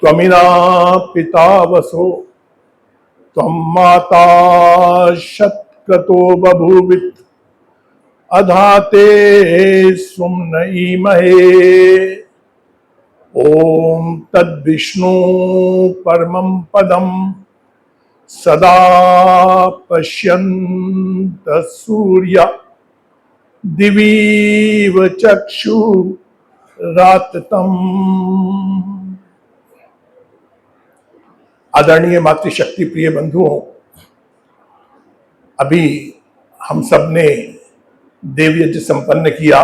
त्वमिना पिता वसो त्वं माता शतक्रतो बभूवित् अधाते स्वं न ईमहे। ओम तद्विष्णु परमं पदम सदा पश्यन्त सूर्य दिवीव चक्षु राततम। आदरणीय मातृशक्ति प्रिय बंधुओं, अभी हम सब ने देव यज्ञ संपन्न किया,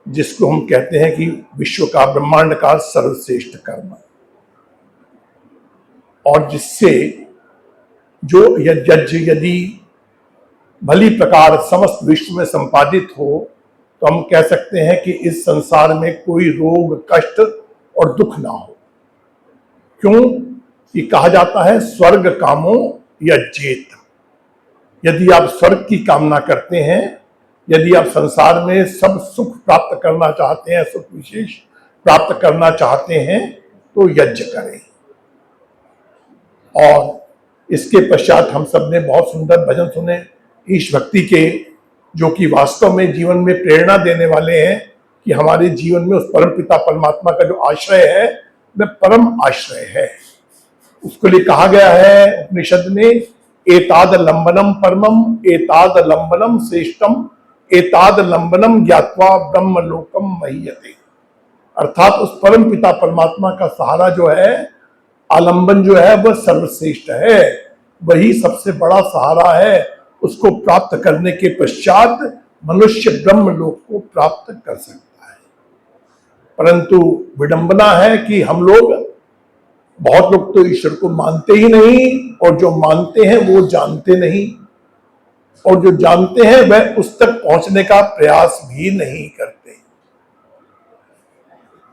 जिसको हम कहते हैं कि विश्व का ब्रह्मांड का सर्वश्रेष्ठ कर्म, और जिससे जो यज्ञ यदि भली प्रकार समस्त विश्व में संपादित हो तो हम कह सकते हैं कि इस संसार में कोई रोग कष्ट और दुख ना हो। क्यों? कि कहा जाता है स्वर्ग कामो यज्ञेत। यदि आप स्वर्ग की कामना करते हैं, यदि आप संसार में सब सुख प्राप्त करना चाहते हैं, सुख विशेष प्राप्त करना चाहते हैं, तो यज्ञ करें। और इसके पश्चात हम सब ने बहुत सुंदर भजन सुने ईश भक्ति के, जो कि वास्तव में जीवन में प्रेरणा देने वाले हैं कि हमारे जीवन में उस परम पिता परमात्मा का जो आश्रय है वह परम आश्रय है। उसके लिए कहा गया है उपनिषद में, एताद लंबनम परमम एताद लंबनम श्रेष्ठम एताद लंबनम ज्ञात्वा ब्रह्म लोकम महीयते। अर्थात उस परम पिता परमात्मा का सहारा जो है, आलंबन जो है, वह सर्वश्रेष्ठ है, वही सबसे बड़ा सहारा है। उसको प्राप्त करने के पश्चात मनुष्य ब्रह्म लोक को प्राप्त कर सकता है। परंतु विडंबना है कि हम लोग, बहुत लोग तो ईश्वर को मानते ही नहीं, और जो मानते हैं वो जानते नहीं, और जो जानते हैं वह उस तक पहुंचने का प्रयास भी नहीं करते।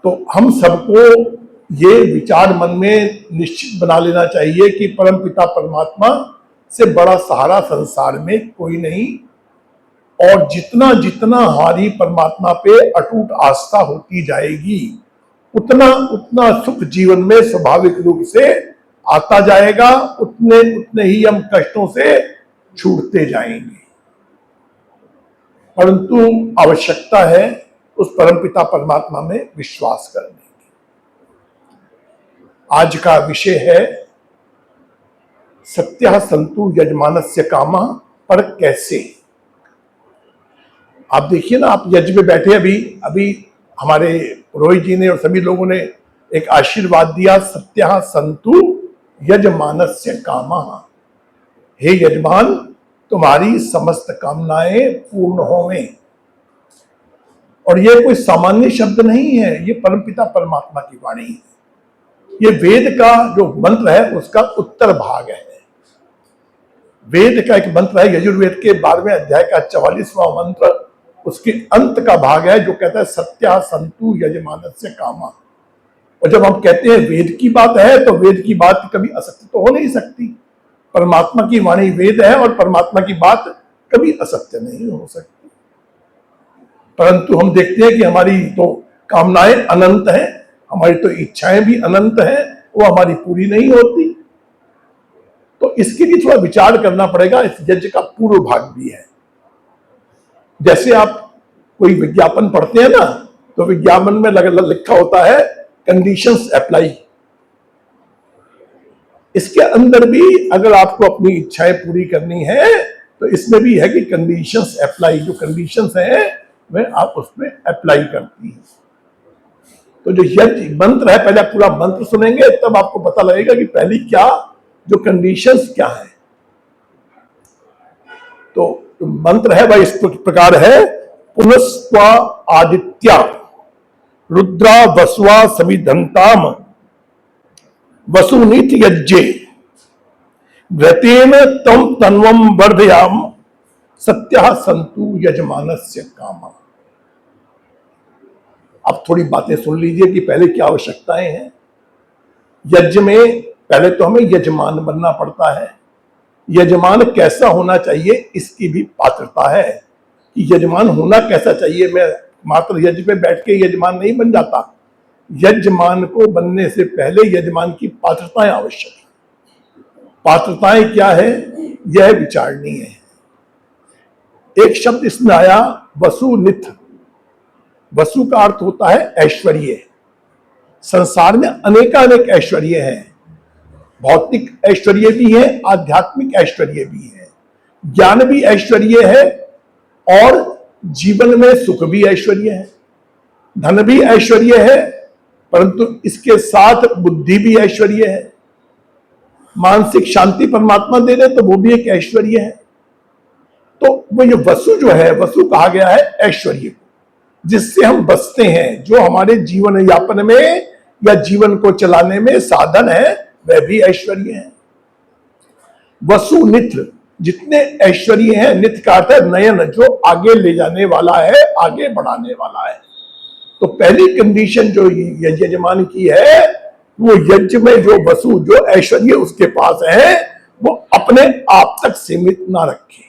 तो हम सबको ये विचार मन में निश्चित बना लेना चाहिए कि परम पिता परमात्मा से बड़ा सहारा संसार में कोई नहीं, और जितना जितना हमारी परमात्मा पे अटूट आस्था होती जाएगी, उतना उतना सुख जीवन में स्वाभाविक रूप से आता जाएगा, उतने उतने ही हम कष्टों से छूटते जाएंगे। परंतु आवश्यकता है उस परमपिता परमात्मा में विश्वास करने की। आज का विषय है सत्यः सन्तु यजमानस्य कामः, पर कैसे। आप देखिए ना, आप यज्ञ में बैठे, अभी हमारे पुरोहित जी ने और सभी लोगों ने एक आशीर्वाद दिया, सत्यः सन्तु यजमानस्य कामः। हे यजमान, तुम्हारी समस्त कामनाएं पूर्ण होवें। और ये कोई सामान्य शब्द नहीं है, ये परमपिता परमात्मा की वाणी है। ये वेद का जो मंत्र है उसका उत्तर भाग है। वेद का एक मंत्र है, यजुर्वेद के 12वें अध्याय का 44वां मंत्र, उसके अंत का भाग है, जो कहता है सत्यः सन्तु यजमानस्य कामः। और जब हम कहते हैं वेद की बात है, तो वेद की बात कभी असत्य तो हो नहीं सकती। परमात्मा की वाणी वेद है, और परमात्मा की बात कभी असत्य नहीं हो सकती। परंतु हम देखते हैं कि हमारी तो कामनाएं अनंत हैं, हमारी तो इच्छाएं भी अनंत हैं, वो हमारी पूरी नहीं होती। तो इसके लिए थोड़ा विचार करना पड़ेगा। इस यज्ञ का पूर्व भाग भी है। जैसे आप कोई विज्ञापन पढ़ते हैं ना, तो विज्ञापन में लिखा होता है कंडीशंस अप्लाई। इसके अंदर भी अगर आपको अपनी इच्छाएं पूरी करनी है, तो इसमें भी है कि कंडीशंस अप्लाई। जो कंडीशंस हैं वह आप उसमें अप्लाई करती हैं। तो जो यज्ञ मंत्र है, पहले पूरा मंत्र सुनेंगे, तब आपको पता लगेगा कि पहली क्या, जो कंडीशंस क्या है। तो मंत्र है वह इस प्रकार है, पुनस्त्वा आदित्या रुद्रा वसुआ समिधंताम वसुनीत यज्ञे व्रतेन तम तन्वम वर्धयाम सत्यः सन्तु यजमानस्य कामः। अब थोड़ी बातें सुन लीजिए कि पहले क्या आवश्यकताएं हैं। यज्ञ में पहले तो हमें यजमान बनना पड़ता है। यजमान कैसा होना चाहिए इसकी भी पात्रता है कि यजमान होना कैसा चाहिए। मैं मात्र यज्ञ पे बैठ के यजमान नहीं बन जाता। यजमान को बनने से पहले यजमान की पात्रताएं आवश्यक है। पात्रताएं क्या है यह विचारणीय है। एक शब्द इसमें आया वसुनिथ। वसु का अर्थ होता है ऐश्वर्य। संसार में अनेकानेक ऐश्वर्य हैं। भौतिक ऐश्वर्य भी है, आध्यात्मिक ऐश्वर्य भी है, ज्ञान भी ऐश्वर्य है और जीवन में सुख भी ऐश्वर्य है, धन भी ऐश्वर्य है, परंतु इसके साथ बुद्धि भी ऐश्वर्य है। मानसिक शांति परमात्मा दे दे तो वो भी एक ऐश्वर्य है। तो वो ये वसु जो है, वसु कहा गया है ऐश्वर्य को, जिससे हम बसते हैं, जो हमारे जीवन यापन में या जीवन को चलाने में साधन है, वह भी ऐश्वर्य है। वसु नित्र, जितने ऐश्वर्य हैं, नित्य का अर्थ है नयन, जो आगे ले जाने वाला है, आगे बढ़ाने वाला है। तो पहली कंडीशन जो यजमान की है, वो यज्ञ में जो वसु, जो ऐश्वर्य उसके पास है, वो अपने आप तक सीमित ना रखे।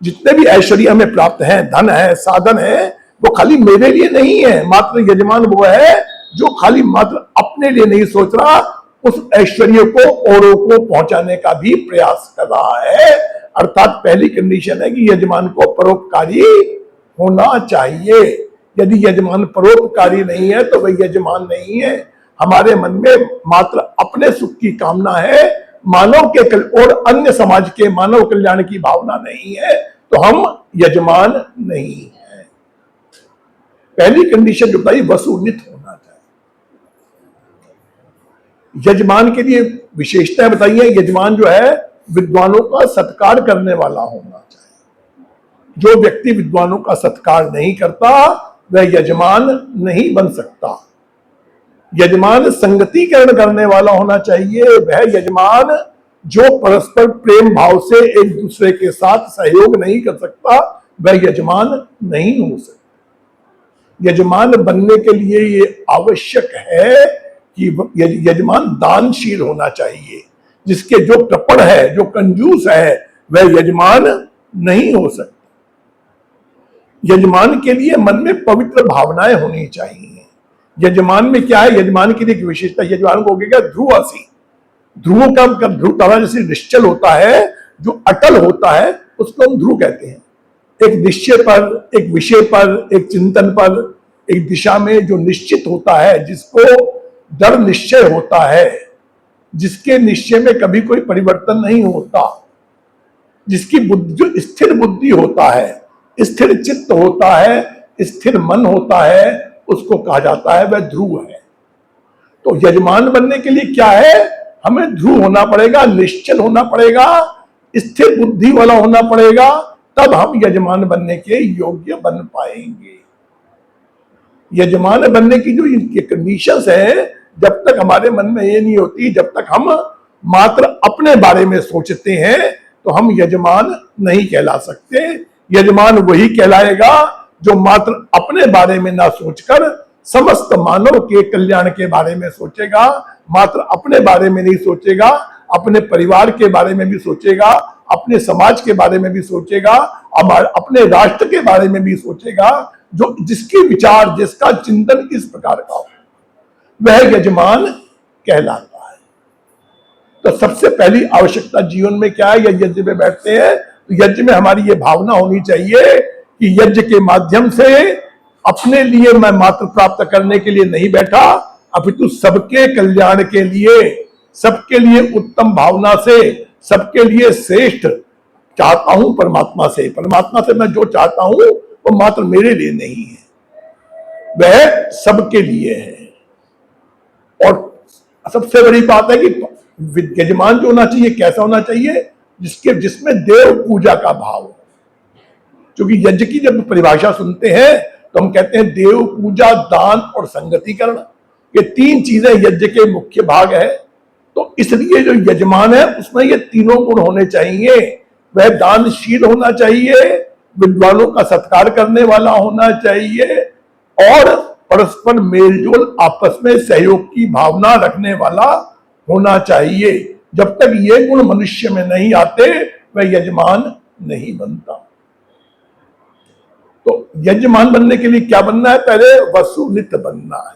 जितने भी ऐश्वर्य हमें प्राप्त है, धन है, साधन है, वो खाली मेरे लिए नहीं है। मात्र यजमान वो है जो खाली मात्र अपने लिए नहीं सोच रहा, उस ऐश्वर्य को औरों को पहुंचाने का भी प्रयास कर रहा है। अर्थात पहली कंडीशन है कि यजमान को परोपकारी होना चाहिए। यदि यजमान परोपकारी नहीं है तो वह यजमान नहीं है। हमारे मन में मात्र अपने सुख की कामना है, मानव के और अन्य समाज के मानव कल्याण की भावना नहीं है, तो हम यजमान नहीं है। पहली कंडीशन जो बताई वसुनित होना चाहिए। यजमान के लिए विशेषताएं बताई है। यजमान जो है विद्वानों का सत्कार करने वाला होना चाहिए। जो व्यक्ति विद्वानों का सत्कार नहीं करता वह यजमान नहीं बन सकता। यजमान संगतिकरण करने वाला होना चाहिए। वह यजमान जो परस्पर प्रेम भाव से एक दूसरे के साथ सहयोग नहीं कर सकता, वह यजमान नहीं हो सकता। यजमान बनने के लिए ये आवश्यक है कि यजमान दानशील होना चाहिए। जिसके जो कृपण है, जो कंजूस है, वह यजमान नहीं हो सकता। यजमान के लिए मन में पवित्र भावनाएं होनी चाहिए। यजमान में क्या है, यजमान की एक विशेषता, यजमान को हो गया ध्रुवासी। ध्रुव का ध्रुव तारा जैसे निश्चल होता है, जो अटल होता है, उसको हम ध्रुव कहते हैं। एक निश्चय पर, एक विषय पर, एक चिंतन पर, एक दिशा में जो निश्चित होता है, जिसको दृढ़ निश्चय होता है, जिसके निश्चय में कभी कोई परिवर्तन नहीं होता, जिसकी बुद्धि, जो स्थिर बुद्धि होता है, स्थिर चित्त होता है, स्थिर मन होता है, उसको कहा जाता है वह ध्रुव है। तो यजमान बनने के लिए क्या है, हमें ध्रुव होना पड़ेगा, निश्चल होना पड़ेगा, स्थिर बुद्धि वाला होना पड़ेगा, तब हम यजमान बनने के योग्य बन पाएंगे। यजमान बनने की जो इनकी कंडीशंस है, जब तक हमारे मन में ये नहीं होती, जब तक हम मात्र अपने बारे में सोचते हैं, तो हम यजमान नहीं कहला सकते। यजमान वही कहलाएगा जो मात्र अपने बारे में ना सोचकर समस्त मानव के कल्याण के बारे में सोचेगा। मात्र अपने बारे में नहीं सोचेगा, अपने परिवार के बारे में भी सोचेगा, अपने समाज के बारे में भी सोचेगा, अपने राष्ट्र के बारे में भी सोचेगा। जो जिसके विचार, जिसका चिंतन इस प्रकार का हो, वह यजमान कहलाता है। तो सबसे पहली आवश्यकता जीवन में क्या है, यज्ञ में बैठते हैं तो यज्ञ में हमारी ये भावना होनी चाहिए कि यज्ञ के माध्यम से अपने लिए मैं मात्र प्राप्त करने के लिए नहीं बैठा, अपितु सबके कल्याण के लिए, सबके लिए उत्तम भावना से, सबके लिए श्रेष्ठ चाहता हूं परमात्मा से। परमात्मा से मैं जो चाहता हूं वो मात्र मेरे लिए नहीं है, वह सबके लिए है। और सबसे बड़ी बात है कि यजमान जो होना चाहिए कैसा होना चाहिए, जिसमें देव पूजा का भाव हो। क्योंकि यज्ञ की जब परिभाषा सुनते हैं तो हम कहते हैं देव पूजा, दान और संगतिकरण, ये तीन चीजें यज्ञ के मुख्य भाग है। तो इसलिए जो यजमान है उसमें ये तीनों गुण होने चाहिए। वह दानशील होना चाहिए, विद्वानों का सत्कार करने वाला होना चाहिए और परस्पर मेलजोल, आपस में सहयोग की भावना रखने वाला होना चाहिए। जब तक ये गुण मनुष्य में नहीं आते वह यजमान नहीं बनता। तो यजमान बनने के लिए क्या बनना है? पहले वसुनित बनना है।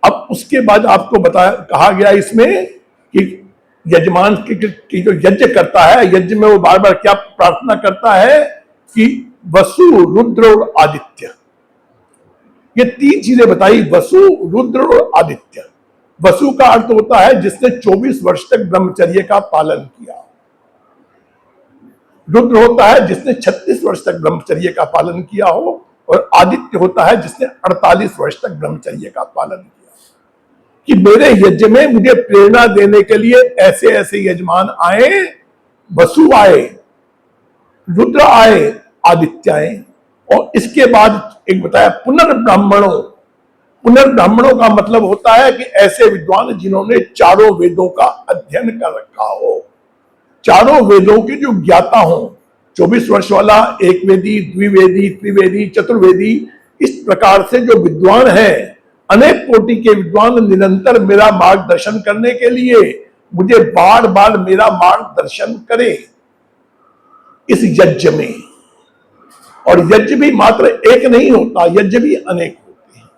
अब उसके बाद आपको बताया, कहा गया इसमें कि यजमान की जो यज्ञ करता है, यज्ञ में वो बार बार क्या प्रार्थना करता है कि वसु, रुद्र और आदित्य, ये तीन चीजें बताई, वसु, रुद्र और आदित्य। वसु का अर्थ होता है जिसने 24 वर्ष तक ब्रह्मचर्य का पालन किया। रुद्र होता है जिसने 36 वर्ष तक ब्रह्मचर्य का पालन किया हो, और आदित्य होता है जिसने 48 वर्ष तक ब्रह्मचर्य का पालन किया। कि मेरे यज्ञ में मुझे प्रेरणा देने के लिए ऐसे ऐसे यजमान आए, वसु आए, रुद्र आए, आदित्य आए, और इसके बाद एक बताया पुनर्ब्राह्मणों। पुनर्ब्राह्मणों का मतलब होता है कि ऐसे विद्वान जिन्होंने चारों वेदों का अध्ययन कर रखा हो, चारों वेदों के जो ज्ञाता हो। 24 वर्ष वाला एक वेदी, द्विवेदी, त्रिवेदी, चतुर्वेदी, इस प्रकार से जो विद्वान है, अनेक कोटि के विद्वान निरंतर मेरा मार्गदर्शन करने के लिए मुझे बार बार मेरा मार्गदर्शन करे इस यज्ञ में। और यज्ञ भी मात्र एक नहीं होता, यज्ञ भी अनेक होते हैं।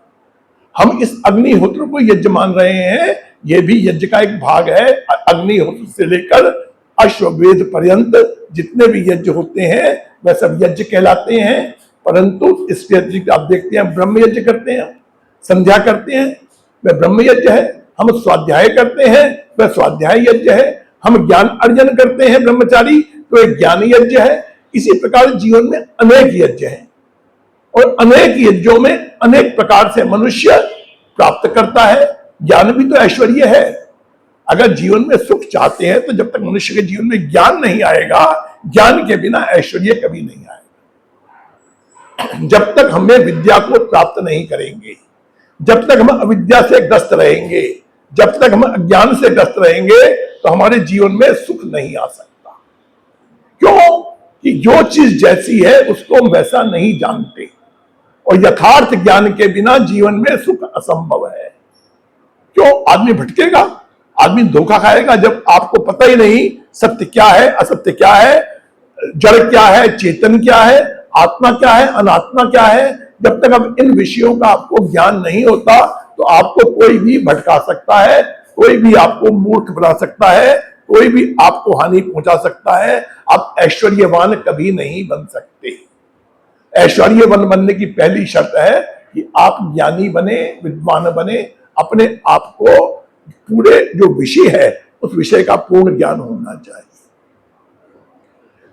हम इस अग्निहोत्र को यज्ञ मान रहे हैं, यह भी यज्ञ का एक भाग है। अग्निहोत्र से लेकर अश्वमेध पर्यंत जितने भी यज्ञ होते हैं वह सब यज्ञ कहलाते हैं। परंतु इसके अतिरिक्त आप देखते हैं ब्रह्म यज्ञ करते हैं, संध्या करते हैं, वह ब्रह्म यज्ञ है। हम स्वाध्याय करते हैं, वह स्वाध्याय यज्ञ है। हम ज्ञान अर्जन करते हैं ब्रह्मचारी, तो एक ज्ञान यज्ञ है। इसी प्रकार जीवन में अनेक यज्ञ हैं, और अनेक यज्ञों में अनेक प्रकार से मनुष्य प्राप्त करता है। ज्ञान भी तो ऐश्वर्य है। अगर जीवन में सुख चाहते हैं तो जब तक मनुष्य के जीवन में ज्ञान नहीं आएगा, ज्ञान के बिना ऐश्वर्य कभी नहीं आएगा। जब तक हमें विद्या को प्राप्त नहीं करेंगे, जब तक हम अविद्या से ग्रस्त रहेंगे, जब तक हम अज्ञान से ग्रस्त रहेंगे, तो हमारे जीवन में सुख नहीं आ सकता। क्यों? कि जो चीज जैसी है उसको हम वैसा नहीं जानते, और यथार्थ ज्ञान के बिना जीवन में सुख असंभव है। क्यों? आदमी भटकेगा, आदमी धोखा खाएगा जब आपको पता ही नहीं सत्य क्या है, असत्य क्या है, जड़ क्या है, चेतन क्या है, आत्मा क्या है, अनात्मा क्या है। जब तक अब इन विषयों का आपको ज्ञान नहीं होता तो आपको कोई भी भटका सकता है, कोई भी आपको मूर्ख बना सकता है, कोई भी आपको हानि पहुंचा सकता है। आप ऐश्वर्यवान कभी नहीं बन सकते। ऐश्वर्यवान बनने की पहली शर्त है कि आप ज्ञानी बने, विद्वान बने, अपने आप को पूरे जो विषय है उस विषय का पूर्ण ज्ञान होना चाहिए।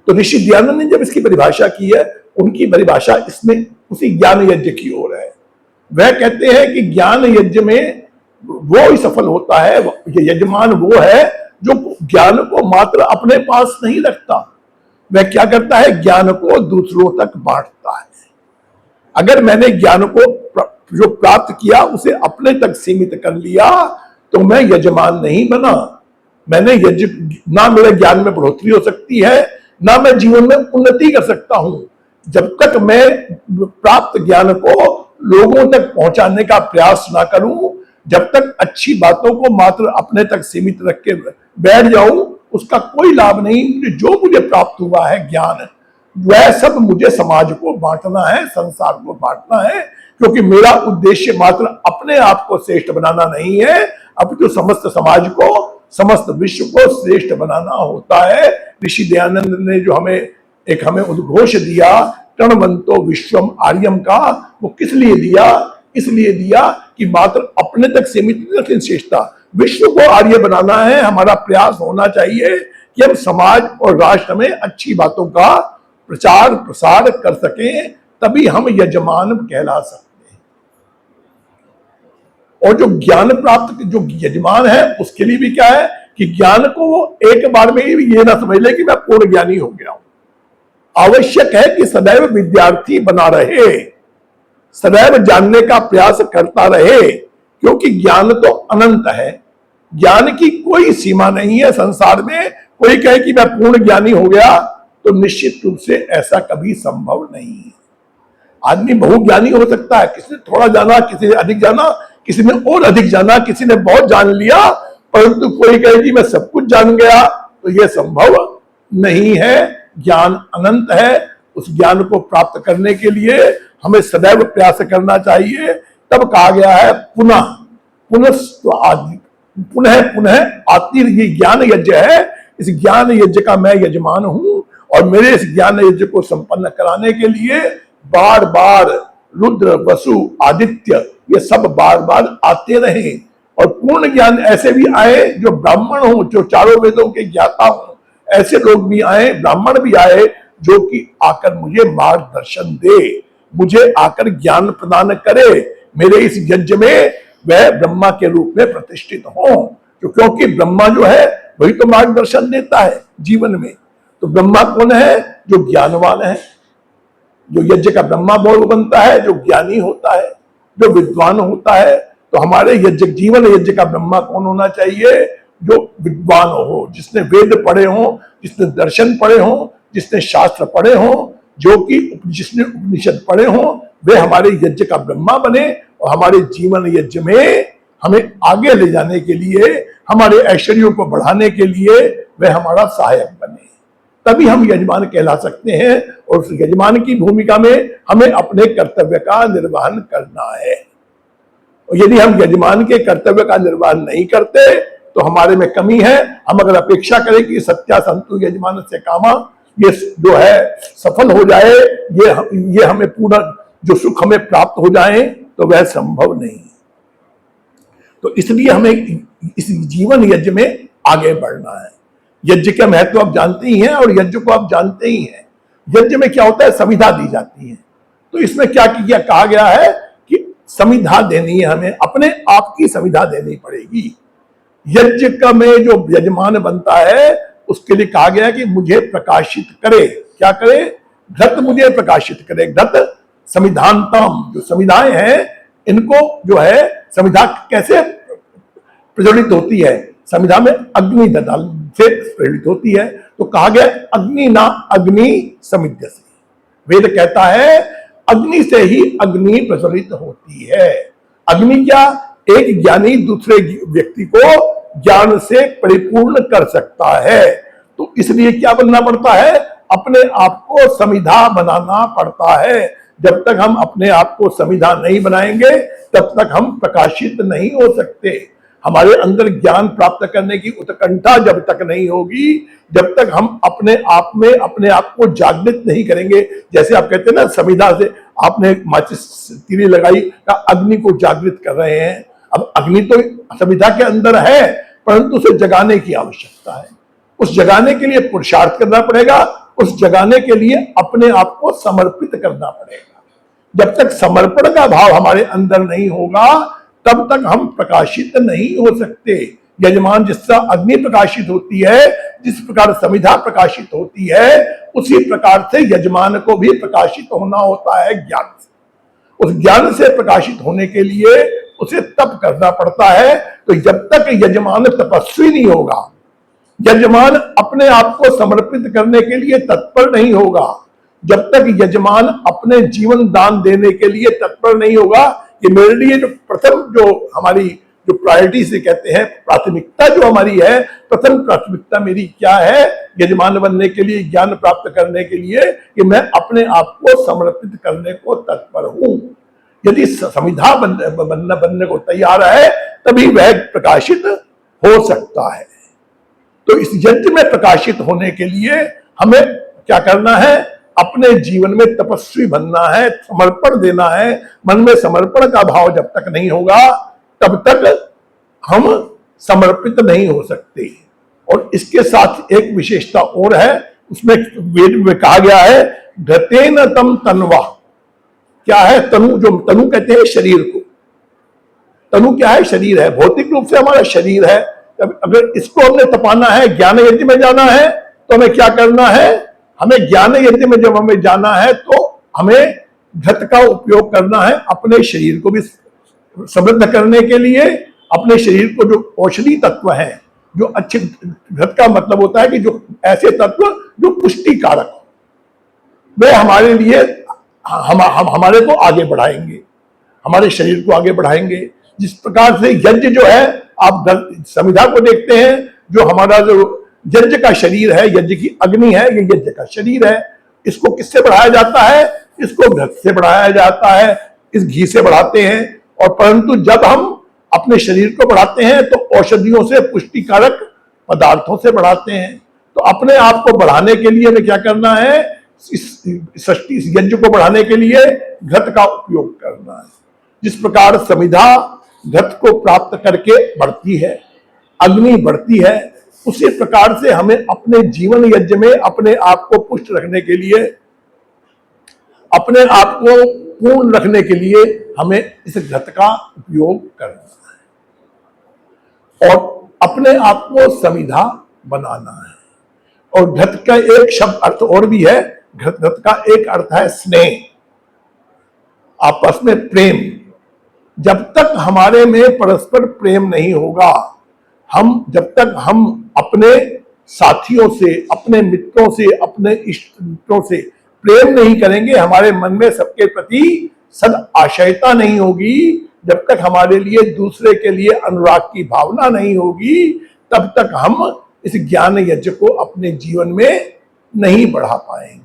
तो ऋषि दयानंद ने जब इसकी परिभाषा की है, उनकी परिभाषा इसमें उसी ज्ञान यज्ञ की ओर है। वह कहते हैं कि ज्ञान यज्ञ में वो ही सफल होता है, यजमान वो है जो ज्ञान को मात्र अपने पास नहीं रखता, वह क्या करता है, ज्ञान को दूसरों तक बांटता है। अगर मैंने ज्ञान को जो प्राप्त किया उसे अपने तक सीमित कर लिया तो मैं यजमान नहीं बना। मैंने यज्ञ, ना मेरे ज्ञान में बढ़ोतरी हो सकती है, ना मैं जीवन में उन्नति कर सकता हूं। जब तक मैं प्राप्त ज्ञान को लोगों तक पहुंचाने का प्रयास ना करूं, जब तक अच्छी बातों को मात्र अपने तक सीमित रख के बैठ जाऊं, उसका कोई लाभ नहीं। जो मुझे प्राप्त हुआ है ज्ञान, वह सब मुझे समाज को बांटना है, संसार को बांटना है, क्योंकि मेरा उद्देश्य मात्र अपने आप को श्रेष्ठ बनाना नहीं है, अपितु समस्त समाज को, समस्त विश्व को श्रेष्ठ बनाना होता है। ऋषि दयानंद ने जो हमें उद्घोष दिया, तृणवंतो विश्वम आर्यम का, वो किस लिए दिया? इसलिए दिया कि मात्र अपने तक सीमित नहीं श्रेष्ठता, विश्व को आर्य बनाना है। हमारा प्रयास होना चाहिए कि हम समाज और राष्ट्र में अच्छी बातों का प्रचार प्रसार कर सकें, तभी हम यजमान कहला सकते हैं। और जो ज्ञान प्राप्त जो यजमान है उसके लिए भी क्या है कि ज्ञान को वो एक बार में ये ना समझ ले कि मैं पूर्ण ज्ञानी हो गया हूं। आवश्यक है कि सदैव विद्यार्थी बना रहे, सदैव जानने का प्रयास करता रहे, क्योंकि ज्ञान तो अनंत है। ज्ञान की कोई सीमा नहीं है संसार में। कोई कहे कि मैं पूर्ण ज्ञानी हो गया तो निश्चित रूप से ऐसा कभी संभव नहीं है। आदमी बहुज्ञानी हो सकता है, किसी ने थोड़ा जाना, किसी ने अधिक जाना, किसी ने और अधिक जाना, किसी ने बहुत जान लिया, परंतु कोई कहे कि मैं सब कुछ जान गया, तो यह संभव नहीं है। ज्ञान अनंत है। उस ज्ञान को प्राप्त करने के लिए हमें सदैव प्रयास करना चाहिए। तब कहा गया है पुनः पुनः पुनः पुनः आती, ये ज्ञान यज्ञ है। इस ज्ञान यज्ञ का मैं यजमान हूं और मेरे इस ज्ञान यज्ञ को संपन्न कराने के लिए बार बार रुद्र, वसु, आदित्य ये सब बार बार आते रहे। और पूर्ण ज्ञान ऐसे भी आए जो ब्राह्मण हो, जो चारों वेदों के ज्ञाता हो, ऐसे लोग भी आए, ब्राह्मण भी आए, जो कि आकर मुझे मार्गदर्शन दे, मुझे आकर ज्ञान प्रदान करे, मेरे इस यज्ञ में वह ब्रह्मा के रूप में प्रतिष्ठित हो। क्योंकि ब्रह्मा जो है वही तो मार्गदर्शन देता है जीवन में। तो ब्रह्मा कौन है? जो ज्ञानवान है। जो यज्ञ का ब्रह्मा बोल बनता है, जो ज्ञानी होता है, जो विद्वान होता है। तो हमारे यज्ञ, जीवन यज्ञ का ब्रह्मा कौन होना चाहिए? जो विद्वान हो, जिसने वेद पढ़े हो, जिसने दर्शन पढ़े हो, जिसने शास्त्र पढ़े हो, जो कि जिसने उपनिषद पढ़े हो, वे हमारे यज्ञ का ब्रह्मा बने और हमारे जीवन यज्ञ में हमें आगे ले जाने के लिए, हमारे ऐश्वर्यों को बढ़ाने के लिए वे हमारा सहायक बने। तभी हम यजमान कहला सकते हैं। और उस यजमान की भूमिका में हमें अपने कर्तव्य का निर्वहन करना है। और यदि हम यजमान के कर्तव्य का निर्वहन नहीं करते तो हमारे में कमी है। हम अगर अपेक्षा करें कि सत्या संतु यजमान से कामा, ये जो है सफल हो जाए, ये हमें पूर्ण जो सुख हमें प्राप्त हो जाए, तो वह संभव नहीं। तो इसलिए हमें इस जीवन यज्ञ में आगे बढ़ना है। यज्ञ का महत्व आप जानते ही हैं और यज्ञ को आप जानते ही हैं। यज्ञ में क्या होता है? समिधा दी जाती है। तो इसमें क्या किया, कहा गया है कि समिधा देनी है, हमें अपने आप की समिधा देनी पड़ेगी। यज्ञ का में जो यजमान बनता है उसके लिए कहा गया कि मुझे प्रकाशित करे। क्या करे? घृत मुझे प्रकाशित करे। घृत समिधानतम, जो समिधाएं हैं इनको जो है, समिधा कैसे प्रज्वलित होती है? समिधा में अग्नि ददाल से प्रेरित होती है। तो कहा गया अग्नि ना अग्नि समिध्य से। वेद कहता है अग्नि से ही अग्नि प्रज्वलित होती है। अग्नि क्या? एक ज्ञानी दूसरे व्यक्ति को ज्ञान से परिपूर्ण कर सकता है। तो इसलिए क्या बनना पड़ता है? अपने आप को समिधा बनाना पड़ता है। जब तक हम अपने आप को समिधा नहीं बनाएंगे तब तक हम प्रकाशित नहीं हो सकते। हमारे अंदर ज्ञान प्राप्त करने की उत्कंठा जब तक नहीं होगी, जब तक हम अपने आप में अपने आप को जागृत नहीं करेंगे। जैसे आप कहते हैं ना, समिधा से आपने माचिस तीली लगाई, अग्नि को जागृत कर रहे हैं। अब अग्नि तो समिधा के अंदर है, परंतु उसे जगाने की आवश्यकता है। उस जगाने के लिए पुरुषार्थ करना पड़ेगा। उस जगाने के लिए अपने आप को समर्पित करना पड़ेगा। जब तक समर्पण का भाव हमारे अंदर नहीं होगा तब तक हम प्रकाशित नहीं हो सकते। यजमान जिस तरह अग्नि प्रकाशित होती है, जिस प्रकार समिधा प्रकाशित होती है, उसी प्रकार से यजमान को भी प्रकाशित होना होता है ज्ञान से। उस ज्ञान से प्रकाशित होने के लिए उसे तप करना पड़ता है। तो जब तक यजमान तपस्वी नहीं होगा, यजमान अपने आप को समर्पित करने के लिए तत्पर नहीं होगा, जब तक यजमान अपने जीवन दान देने के लिए तत्पर नहीं होगा कि मेरे लिए जो प्रथम, जो हमारी जो प्रायोरिटी से कहते हैं, प्राथमिकता जो हमारी है, प्रथम प्राथमिकता मेरी क्या है यजमान बनने के लिए, ज्ञान प्राप्त करने के लिए, कि मैं अपने आप को समर्पित करने को तत्पर हूं। यदि समिधा बनने को तैयार है तभी वह प्रकाशित हो सकता है। तो इस यज्ञ में प्रकाशित होने के लिए हमें क्या करना है? अपने जीवन में तपस्वी बनना है, समर्पण देना है। मन में समर्पण का भाव जब तक नहीं होगा तब तक हम समर्पित नहीं हो सकते। और इसके साथ एक विशेषता और है, उसमें वेद में कहा गया है घृतेन तम तन्वा। क्या है तनु? जो तनु कहते हैं शरीर को। तनु क्या है? शरीर है। भौतिक रूप से हमारा शरीर है। अगर इसको हमने तपाना है, ज्ञान यज्ञ में जाना है, तो हमें क्या करना है? हमें ज्ञान यज्ञ में जब हमें जाना है तो हमें घृत का उपयोग करना है अपने शरीर को भी समृद्ध करने के लिए। अपने शरीर को जो औषधि तत्व हैं, जो अच्छे, घृत का मतलब होता है कि जो ऐसे तत्व जो पुष्टि कारक हो, वे हमारे लिए हमारे को आगे बढ़ाएंगे, हमारे शरीर को आगे बढ़ाएंगे। जिस प्रकार से यज्ञ जो है आप संविधा को देखते हैं, जो हमारा जो यज्ञ का शरीर है, यज्ञ की अग्नि है, ये यज्ञ का शरीर है। इसको किससे बढ़ाया जाता है? इसको घृत से बढ़ाया जाता है, इस घी से बढ़ाते हैं। और परंतु जब हम अपने शरीर को बढ़ाते हैं तो औषधियों से, पुष्टिकारक पदार्थों से बढ़ाते हैं। तो अपने आप को बढ़ाने के लिए हमें क्या करना है? इस यज्ञ को बढ़ाने के लिए घृत का उपयोग करना है। जिस प्रकार समिधा घृत को प्राप्त करके बढ़ती है, अग्नि बढ़ती है, उसी प्रकार से हमें अपने जीवन यज्ञ में अपने आप को पुष्ट रखने के लिए, अपने आप को पूर्ण रखने के लिए हमें इस घृत का उपयोग करना है और अपने आप को समिधा बनाना है। और घृत का एक शब्द अर्थ और भी है। घृत का एक अर्थ है स्नेह, आपस में प्रेम। जब तक हमारे में परस्पर प्रेम नहीं होगा, जब तक हम अपने साथियों से, अपने मित्रों से, अपने इष्ट मित्रों से प्रेम नहीं करेंगे, हमारे मन में सबके प्रति सद आशयता नहीं होगी, जब तक हमारे लिए दूसरे के लिए अनुराग की भावना नहीं होगी, तब तक हम इस ज्ञान यज्ञ को अपने जीवन में नहीं बढ़ा पाएंगे।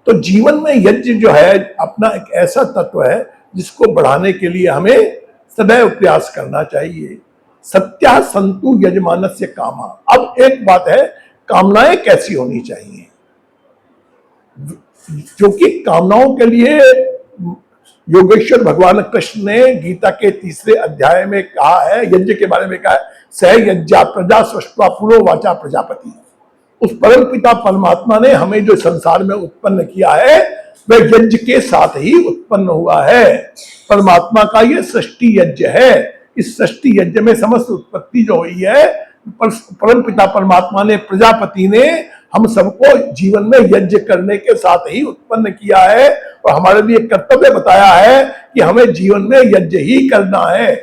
तो जीवन में यज्ञ जो है अपना एक ऐसा तत्व है जिसको बढ़ाने के लिए हमें सदैव प्रयास करना चाहिए। सत्या संतु यजमानस्य कामा। अब एक बात है, कामनाएं कैसी होनी चाहिए? क्योंकि कामनाओं के लिए योगेश्वर भगवान कृष्ण ने गीता के 3 अध्याय में कहा है, यज्ञ के बारे में कहा है, स यज्ञा प्रजा सृष्ट्वा पुरो वाचा प्रजापति। उस परम पिता परमात्मा ने हमें जो संसार में उत्पन्न किया है वह यज्ञ के साथ ही उत्पन्न हुआ है। परमात्मा का ये सृष्टि यज्ञ है। इस सृष्टि यज्ञ में समस्त उत्पत्ति जो हुई है, परम पिता परमात्मा ने, प्रजापति ने हम सबको जीवन में यज्ञ करने के साथ ही उत्पन्न किया है और हमारे लिए कर्तव्य बताया है कि हमें जीवन में यज्ञ ही करना है।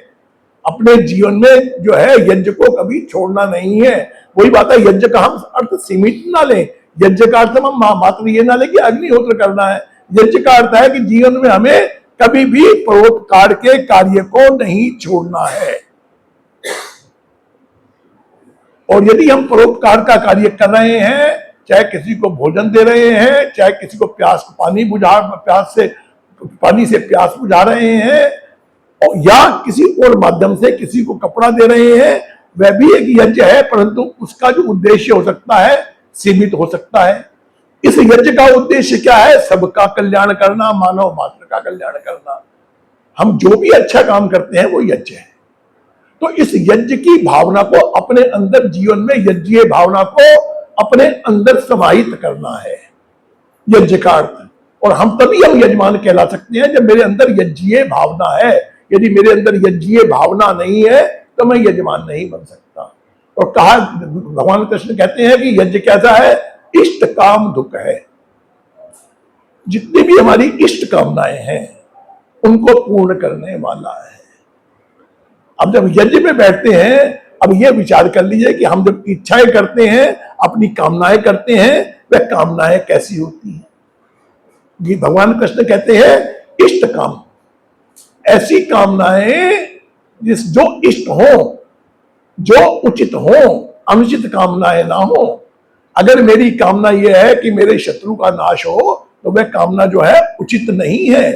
अपने जीवन में जो है यज्ञ को कभी छोड़ना नहीं है। वही बात है, यज्ञ का हम अर्थ सीमित ना लें। यज्ञ का अर्थ हम मात्र ये ना लें कि अग्निहोत्र करना है। यज्ञ का अर्थ है कि जीवन में हमें कभी भी परोपकार के कार्य को नहीं छोड़ना है। और यदि हम परोपकार का कार्य कर रहे हैं, चाहे किसी को भोजन दे रहे हैं, चाहे किसी को पानी से प्यास बुझा रहे हैं, और या किसी और माध्यम से किसी को कपड़ा दे रहे हैं, वह भी एक यज्ञ है, परंतु उसका जो उद्देश्य हो सकता है सीमित हो सकता है। इस यज्ञ का उद्देश्य क्या है? सबका कल्याण करना, मानव मात्र का कल्याण करना। हम जो भी अच्छा काम करते हैं वो यज्ञ है। तो इस यज्ञ की भावना को अपने अंदर, जीवन में यज्ञीय भावना को अपने अंदर समाहित करना है, यज्ञ का अर्थ। और हम यजमान कहला सकते हैं जब मेरे अंदर यज्ञीय भावना है। यदि मेरे अंदर यज्ञीय भावना नहीं है तो मैं यजमान नहीं बन सकता। और कहा, भगवान कृष्ण कहते हैं कि यज्ञ कैसा है? इष्ट काम दुख है। जितनी भी हमारी इष्ट कामनाएं हैं उनको पूर्ण करने वाला है। अब जब यज्ञ में बैठते हैं, अब ये विचार कर लीजिए कि हम जब इच्छाएं करते हैं, अपनी कामनाएं करते हैं, वह कामनाएं कैसी होती हैं? ये भगवान कृष्ण कहते हैं इष्ट काम, ऐसी कामनाएं जो इष्ट हो, जो उचित हो, अनुचित कामनाएं ना हो। अगर मेरी कामना यह है कि मेरे शत्रु का नाश हो, तो वह कामना जो है उचित नहीं है।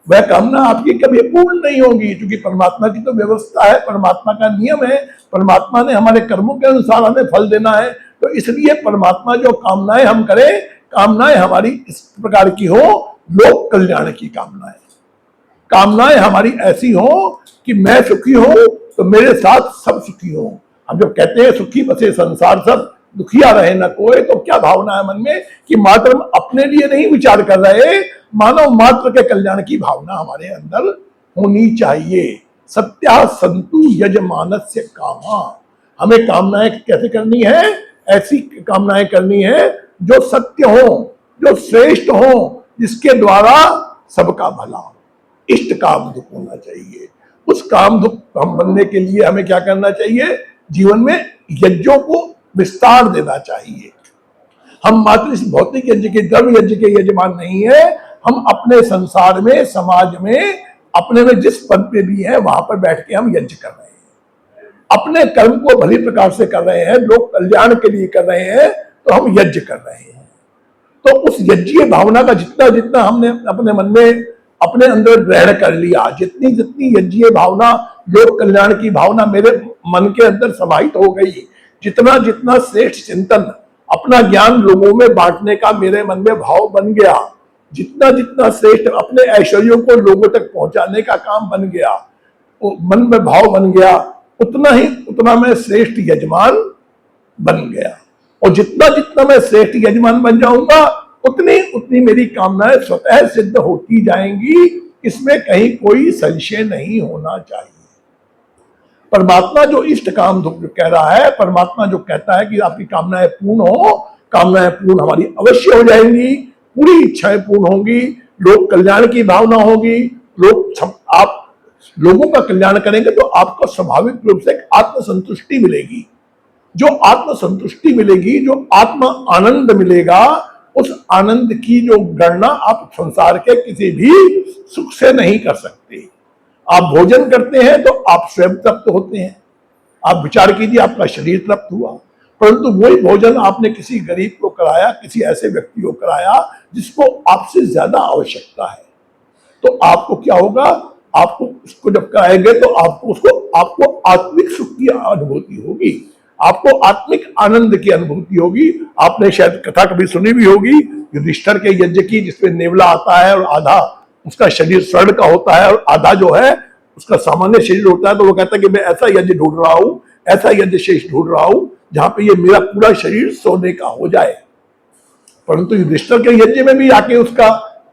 वह कामना आपकी कभी पूर्ण नहीं होगी, क्योंकि परमात्मा की तो व्यवस्था है, परमात्मा का नियम है, परमात्मा ने हमारे कर्मों के अनुसार हमें फल देना है। तो इसलिए परमात्मा जो कामनाएं हम करें, कामनाएं हमारी इस प्रकार की हो, लोक कल्याण की कामनाएं। कामनाएं हमारी ऐसी हो कि मैं सुखी हूं तो मेरे साथ सब सुखी हो। हम जब कहते हैं सुखी बसे संसार सब, दुखिया रहे न कोई, तो क्या भावना है मन में कि मात्र हम अपने लिए नहीं विचार कर रहे, मानव मात्र के कल्याण की भावना हमारे अंदर होनी चाहिए। सत्या संतु यजमानस्य कामा। हमें कामनाएं कैसे करनी है? ऐसी कामनाएं करनी है जो सत्य हो, जो श्रेष्ठ हो, जिसके द्वारा सबका भला हो। इष्ट काम दुख होना चाहिए। उस काम दुख हम बनने के लिए हमें क्या करना चाहिए? जीवन में यज्ञों को विस्तार देना चाहिए। हम मात्र इस भौतिक यज्ञ के, द्रव्य यज्ञ के यजमान नहीं है। हम अपने संसार में, समाज में, अपने में जिस पद पे भी है वहां पर बैठ के हम यज्ञ कर रहे हैं। अपने कर्म को भली प्रकार से कर रहे हैं, लोक कल्याण के लिए कर रहे हैं, तो हम यज्ञ कर रहे हैं। तो उस यज्ञीय भावना का जितना जितना हमने अपने मन में अपने अंदर ग्रहण कर लिया, जितनी जितनी यज्ञीय भावना, लोक कल्याण की भावना मेरे मन के अंदर समाहित हो गई, जितना जितना श्रेष्ठ चिंतन, अपना ज्ञान लोगों में बांटने का मेरे मन में भाव बन गया, जितना जितना श्रेष्ठ अपने ऐश्वर्यों को लोगों तक पहुंचाने का काम बन गया, मन में भाव बन गया, उतना मैं श्रेष्ठ यजमान बन गया। और जितना जितना मैं श्रेष्ठ यजमान बन जाऊंगा, उतनी उतनी मेरी कामनाएं स्वतः सिद्ध होती जाएंगी। इसमें कहीं कोई संशय नहीं होना चाहिए। परमात्मा जो इष्ट काम कह रहा है, परमात्मा जो कहता है कि आपकी कामनाएं पूर्ण हो, कामनाएं पूर्ण हमारी अवश्य हो जाएंगी, पूरी इच्छाएं पूर्ण होंगी, लोक कल्याण की भावना होगी, आप लोगों का कल्याण करेंगे तो आपको स्वाभाविक रूप से आत्म संतुष्टि मिलेगी। जो आत्म संतुष्टि मिलेगी, जो आत्म आनंद मिलेगा, उस आनंद की जो गणना आप संसार के किसी भी सुख से नहीं कर सकते। आप भोजन करते हैं तो आप स्वयं तृप्त होते हैं। आप विचार कीजिए, आपका शरीर तृप्त हुआ, परंतु वही भोजन आपने किसी गरीब को कराया, किसी ऐसे व्यक्ति को कराया जिसको आपसे ज्यादा आवश्यकता है, तो आपको क्या होगा? आपको उसको जब कराएंगे तो आपको आत्मिक सुख की अनुभूति होगी, आपको आत्मिक आनंद की अनुभूति होगी। आपने शायद कथा कभी सुनी भी होगी युधिष्ठिर के यज्ञ की, जिसमें नेवला आता है और आधा उसका शरीर स्वर्ण का होता है और आधा जो है उसका सामान्य शरीर होता है। तो वो कहता है कि मैं ऐसा यज्ञ ढूंढ रहा हूं, ऐसा यज्ञ शेष ढूंढ रहा हूं जहां पे ये मेरा पूरा शरीर सोने का हो जाए। परंतु युधिष्ठिर के यज्ञ में भी आके उसका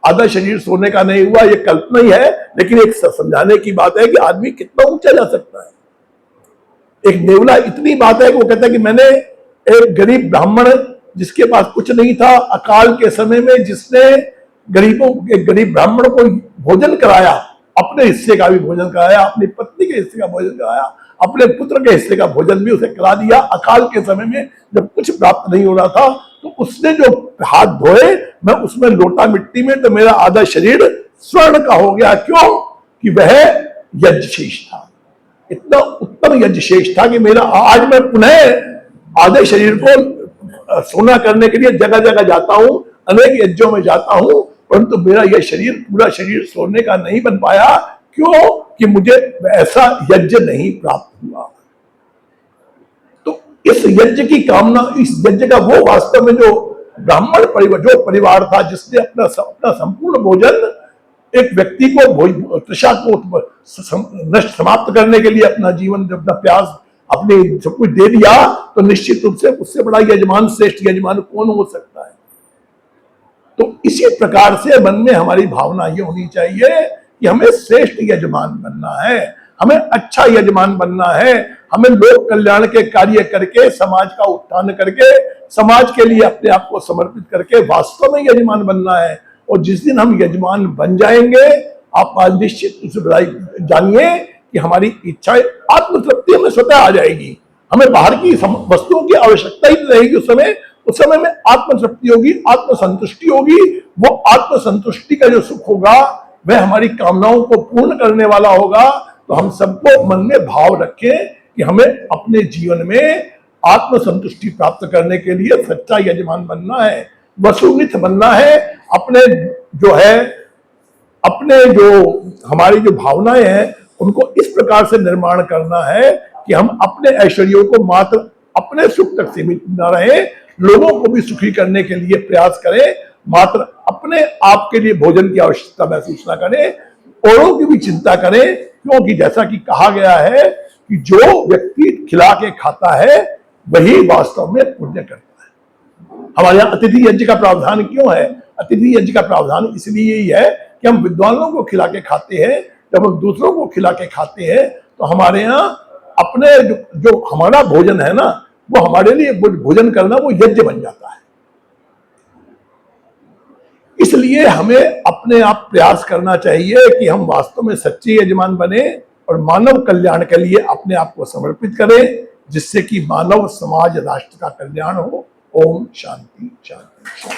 आधा शरीर सोने का नहीं हुआ। ये कल्पना ही है, लेकिन एक समझाने की बात है कि आदमी कितना ऊंचा जा सकता है। एक नेवला इतनी बात है कि वो कहता है कि मैंने एक गरीब ब्राह्मण जिसके पास कुछ नहीं था, अकाल के समय में जिसने एक गरीब ब्राह्मण को भोजन कराया, अपने हिस्से का भी भोजन कराया, अपनी पत्नी के हिस्से का भोजन कराया, अपने पुत्र के हिस्से का भोजन भी उसे करा दिया। अकाल के समय में जब कुछ प्राप्त नहीं हो रहा था तो उसने जो हाथ धोए, मैं उसमें लोटा मिट्टी में, तो मेरा आधा शरीर स्वर्ण का हो गया। क्यों? कि वह यज्ञ शेष था, इतना उत्तम यज्ञ शेष था कि मेरा आज मैं पुनः आधे शरीर को सोना करने के लिए जगह जगह जाता हूं, अनेक यज्ञों में जाता हूं, परंतु मेरा यह शरीर, पूरा शरीर सोने का नहीं बन पाया। क्यों? कि मुझे ऐसा यज्ञ नहीं प्राप्त हुआ। तो इस यज्ञ की कामना, इस यज्ञ का वो वास्तव में जो ब्राह्मण परिवार, जो परिवार था जिसने अपना संपूर्ण भोजन एक व्यक्ति को तृषा को नष्ट समाप्त करने के लिए अपना जीवन, अपना प्यास, अपने सब कुछ दे दिया, तो निश्चित रूप से उससे बड़ा यजमान, श्रेष्ठ यजमान कौन हो सकता है? तो इसी प्रकार से मन में हमारी भावना ये होनी चाहिए कि हमें श्रेष्ठ यजमान बनना है, हमें अच्छा यजमान बनना है, हमें लोक कल्याण के कार्य करके, समाज का उत्थान करके, समाज के लिए अपने आप को समर्पित करके वास्तव में यजमान बनना है। और जिस दिन हम यजमान बन जाएंगे, आप निश्चित रूप से जानिए कि हमारी इच्छाएं, आत्मतृप्ति हमें स्वतः आ जाएगी। हमें बाहर की वस्तुओं की आवश्यकता ही नहीं रहेगी। उस समय में आत्मतृप्ति होगी, आत्मसंतुष्टि होगी। वो आत्मसंतुष्टि का जो सुख होगा वह हमारी कामनाओं को पूर्ण करने वाला होगा। तो हम सबको मन में भाव रखें कि हमें अपने जीवन में आत्मसंतुष्टि प्राप्त करने के लिए सच्चा यजमान बनना है, वसुनिध बनना है। अपने जो हमारी जो भावनाएं हैं उनको इस प्रकार से निर्माण करना है कि हम अपने ऐश्वर्यों को मात्र अपने सुख तक सीमित न रहे, लोगों को भी सुखी करने के लिए प्रयास करें, मात्र अपने आप के लिए भोजन की आवश्यकता महसूस न करें, औरों की भी चिंता करें। क्योंकि जैसा कि कहा गया है कि जो व्यक्ति खिला के खाता है वही वास्तव में पुण्य करता है। हमारे यहाँ अतिथि यज्ञ का प्रावधान क्यों है? अतिथि यज्ञ का प्रावधान इसलिए ही है कि हम विद्वानों को खिला के खाते हैं। जब हम दूसरों को खिला के खाते हैं तो हमारे यहाँ अपने जो हमारा भोजन है ना, वो हमारे लिए भोजन करना वो यज्ञ बन जाता है। इसलिए हमें अपने आप प्रयास करना चाहिए कि हम वास्तव में सच्चे यजमान बने और मानव कल्याण के लिए अपने आप को समर्पित करें, जिससे कि मानव समाज राष्ट्र का कल्याण हो। ओम शांति शांति शांति।